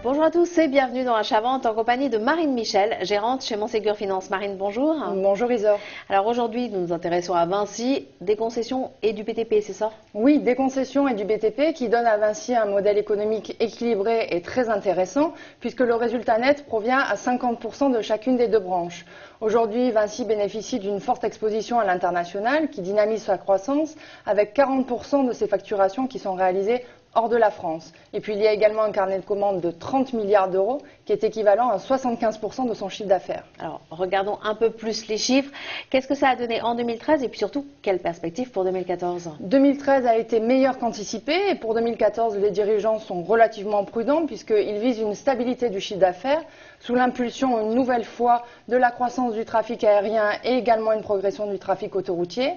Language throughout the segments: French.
Bonjour à tous et bienvenue dans Achat Vente en compagnie de Marine Michel, gérante chez Montségur Finance. Marine, bonjour. Bonjour Isor. Alors aujourd'hui, nous nous intéressons à Vinci, des concessions et du BTP, c'est ça? Oui, des concessions et du BTP qui donnent à Vinci un modèle économique équilibré et très intéressant puisque le résultat net provient à 50% de chacune des deux branches. Aujourd'hui, Vinci bénéficie d'une forte exposition à l'international qui dynamise sa croissance avec 40% de ses facturations qui sont réalisées hors de la France. Et puis il y a également un carnet de commandes de 30 milliards d'euros qui est équivalent à 75% de son chiffre d'affaires. Alors regardons un peu plus les chiffres. Qu'est-ce que ça a donné en 2013 et puis surtout, quelles perspectives pour 2014? 2013 a été meilleur qu'anticipé et pour 2014, les dirigeants sont relativement prudents puisqu'ils visent une stabilité du chiffre d'affaires sous l'impulsion une nouvelle fois de la croissance du trafic aérien et également une progression du trafic autoroutier.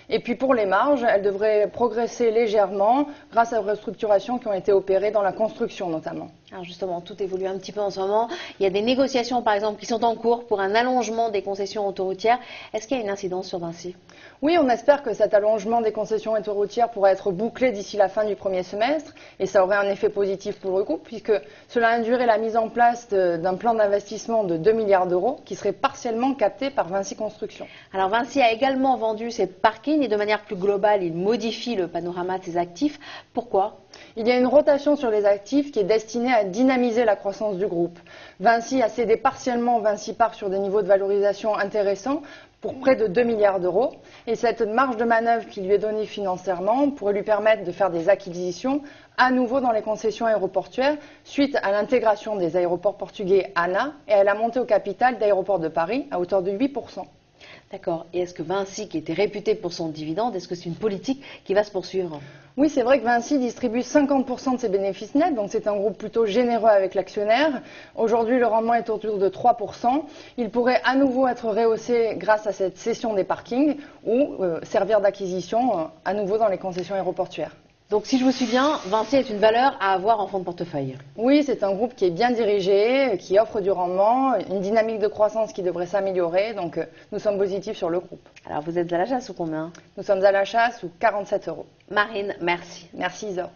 Et puis pour les marges, elles devraient progresser légèrement grâce aux restructurations qui ont été opérées dans la construction notamment. Alors justement, tout évolue un petit peu en ce moment. Il y a des négociations par exemple qui sont en cours pour un allongement des concessions autoroutières. Est-ce qu'il y a une incidence sur Vinci? Oui, on espère que cet allongement des concessions autoroutières pourrait être bouclé d'ici la fin du premier semestre et ça aurait un effet positif pour le groupe puisque cela induirait la mise en place d'un plan d'investissement de 2 milliards d'euros qui serait partiellement capté par Vinci Construction. Alors Vinci a également vendu ses parkings et de manière plus globale, il modifie le panorama de ses actifs. Pourquoi? Il y a une rotation sur les actifs qui est destinée à dynamiser la croissance du groupe. Vinci a cédé partiellement Vinci Park sur des niveaux de valorisation intéressants pour près de 2 milliards d'euros. Et cette marge de manœuvre qui lui est donnée financièrement pourrait lui permettre de faire des acquisitions à nouveau dans les concessions aéroportuaires suite à l'intégration des aéroports portugais ANA et à la montée au capital d'Aéroports de Paris à hauteur de 8%. D'accord. Et est-ce que Vinci, qui était réputé pour son dividende, est-ce que c'est une politique qui va se poursuivre? Oui, c'est vrai que Vinci distribue 50% de ses bénéfices nets, donc c'est un groupe plutôt généreux avec l'actionnaire. Aujourd'hui, le rendement est autour de 3%. Il pourrait à nouveau être rehaussé grâce à cette cession des parkings ou servir d'acquisition à nouveau dans les concessions aéroportuaires. Donc si je vous suis bien, Vinci est une valeur à avoir en fonds de portefeuille. Oui, c'est un groupe qui est bien dirigé, qui offre du rendement, une dynamique de croissance qui devrait s'améliorer, donc nous sommes positifs sur le groupe. Alors vous êtes à l'achat sous combien? Nous sommes à l'achat sous 47 euros. Marine, merci. Merci Isor.